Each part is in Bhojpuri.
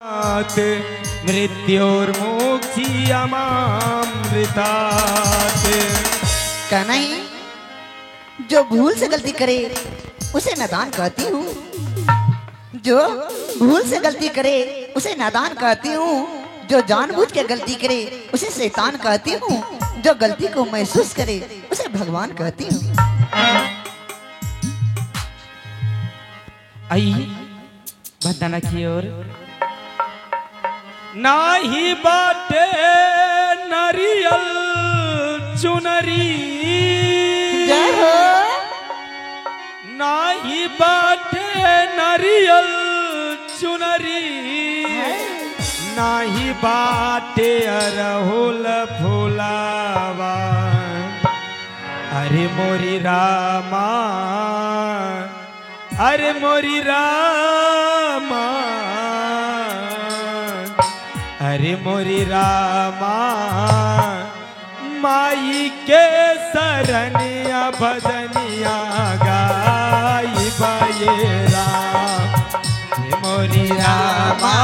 मृत्योर्मोक्षीयमामृतात्। क्या नहीं, जो भूल से गलती करे उसे नादान कहती हूँ, जो भूल से गलती करे उसे नादान कहती हूँ, जो जानबूझ के गलती करे उसे शैतान कहती हूँ, जो गलती को महसूस करे उसे भगवान कहती हूँ। आइए बताना की ओर। नाही बाटे नरियल चुनरी, जय हो। नाही बाटे नरियल चुनरी, नाही बाटे अरहुल फुलावा। अरे मोरी रामा, अरे मोरी रामा, अरे मोरी रामा, माई के सरनिया भजनिया गाई बाये राम। मोरी रामा,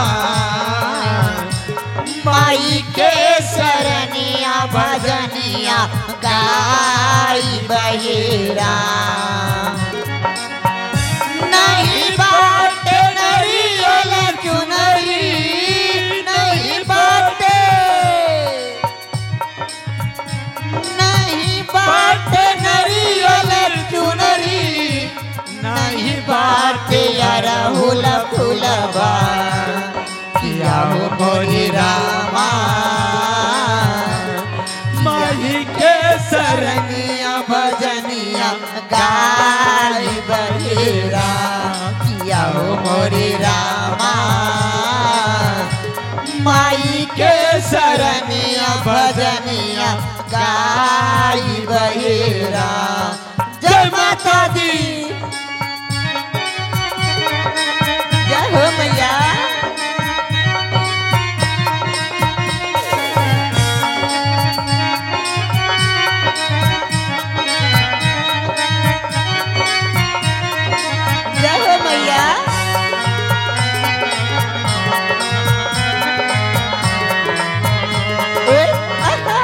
माई के सरनिया भजनिया गाई बहिरा। नहीं बाटे नरियल चुनरी, नहीं बाटे, नहीं बाटे नरियल चुनरी, नहीं बाटे अरहुल फुलवा। किया हो मोरी रामा, माई के सरनिया भजनिया गाई बहिरा। किया हो मोरी रामा, माई के सरनिया भजनिया गाई बहिरा। जय माता दी, जय हो मैया। जय हो मैया। ओए, आहा।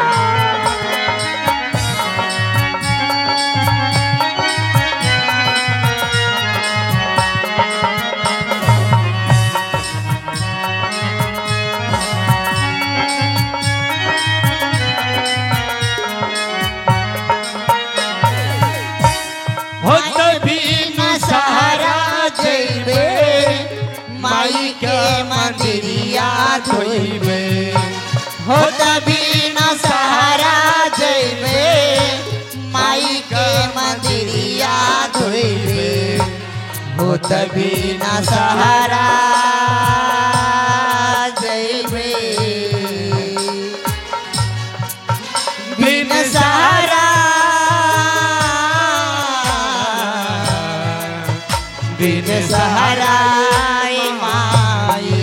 हो तभी न सहारा जइबे, माई के मंदिरिया धोइबे। हो तभी न सहारा जइबे, माई के मंदिरिया धोइबे। हो तभी न सहारा जइबे, बिन सहारा, बिन सहारा माई।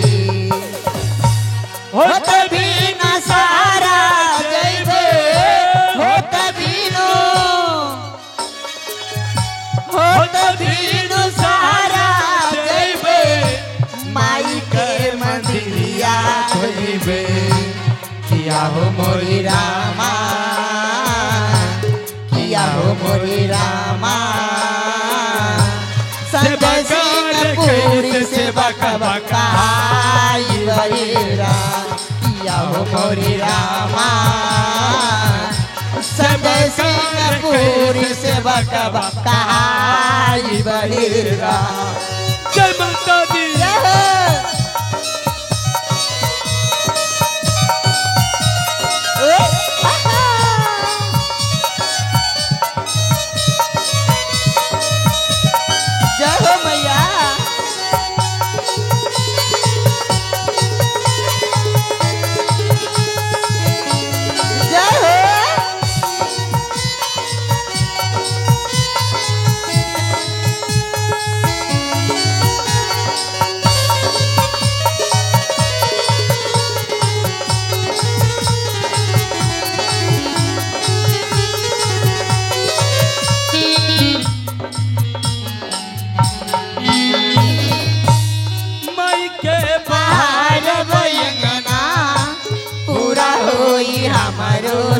हो तभी न सहारा जइबे, हो तभी नो, हो तभी नो सहारा जइबे। माई के मंदिरिया धोइबे। किया हो मोरी रामा, किया हो मोरी रामा। संजय सिंहपुरी से बकबकाई बहिरा। किया हो मोरी रामा, संजय सिंहपुरी से बकबकाई बहिरा। जय माता दी। जय हो मैया। जय हो।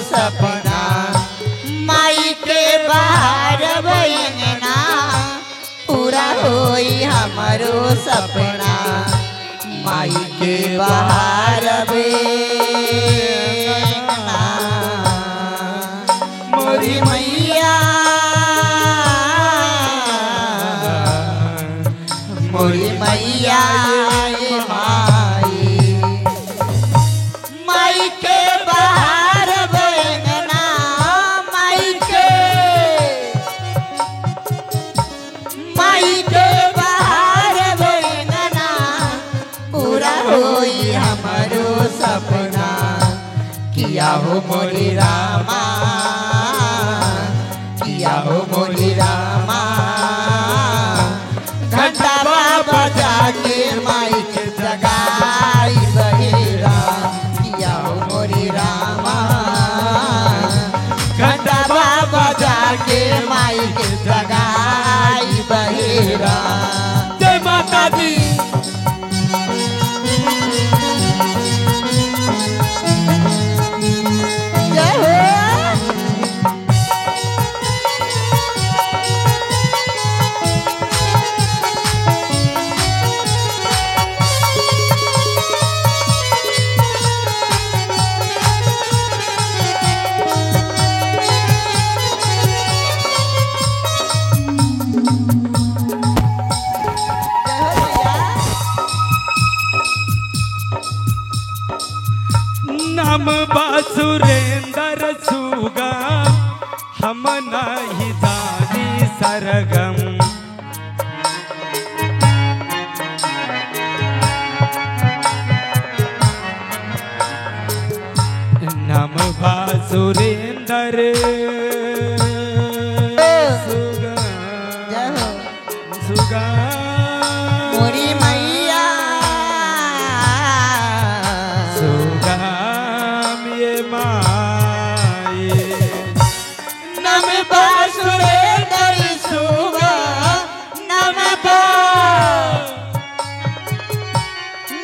सपना माई के बाहर बयंगना पूरा होई हमारो सपना माई के बाहर बयंगना मोरी मैया मोरी मैया ये माई माई के बाहर बयंगना माई के बाहर बयंगना पूरा होई हमारो सपना किया हो मोरी रामा किया हो मोरी रामा घंटा बजा के माई के जगाई बहेरा किया हो मोरी रामा घंटा बजा के माई के जगाई बहेरा जय माता दी। जय हो नाम बासुरेंद्र सुगा हम नहीं जानी सरगम नाम बासुरेंद्र सुगा जय हो सुगा मोरी मैया सुगाम ये माए नम बासुरेंद्र सुगा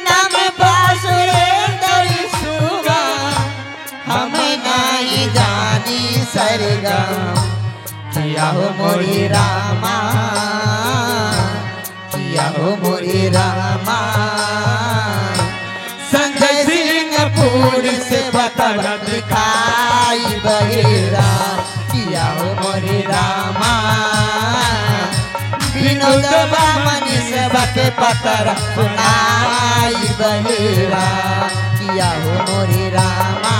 नम बासुरेंद्र सुगा हम नहीं जानी सरगम किया हो मोरी रामा किया हो मोरी रामा संग सिंहपुर से बतरा दिखाई बहेरा किया हो मोरी रामा विनोद बामनी से बके पतरा सुनाई बहेरा किया हो मोरी रामा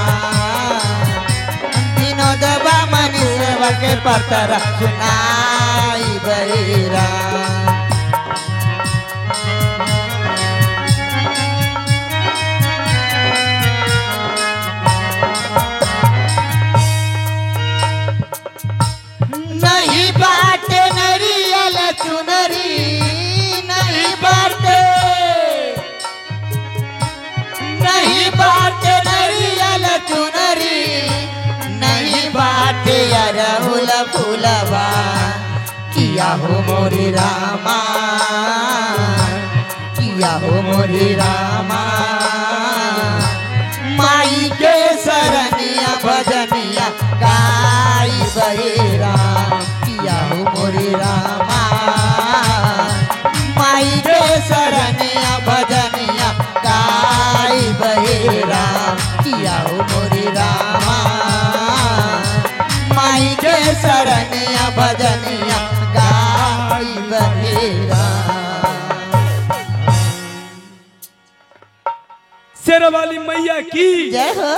विनोद बामनी से बके पतरा सुनाई बहेरा नहीं बाटे नरियल चुनरी नहीं बाटे नरियल चुनरी नहीं बाटे अरहुल फूलवा किया हो मोरी रामा किया हो मोरी रामा माई के सरनिया भजनिया गाई बहेरा किया हो मोरी रामा माई के सरनिया भजनिया गाई बहेरा किया हो मोरी रामा माई के सरनिया भजनिया गाई बहेरा शेरवाली मैया की जय हो।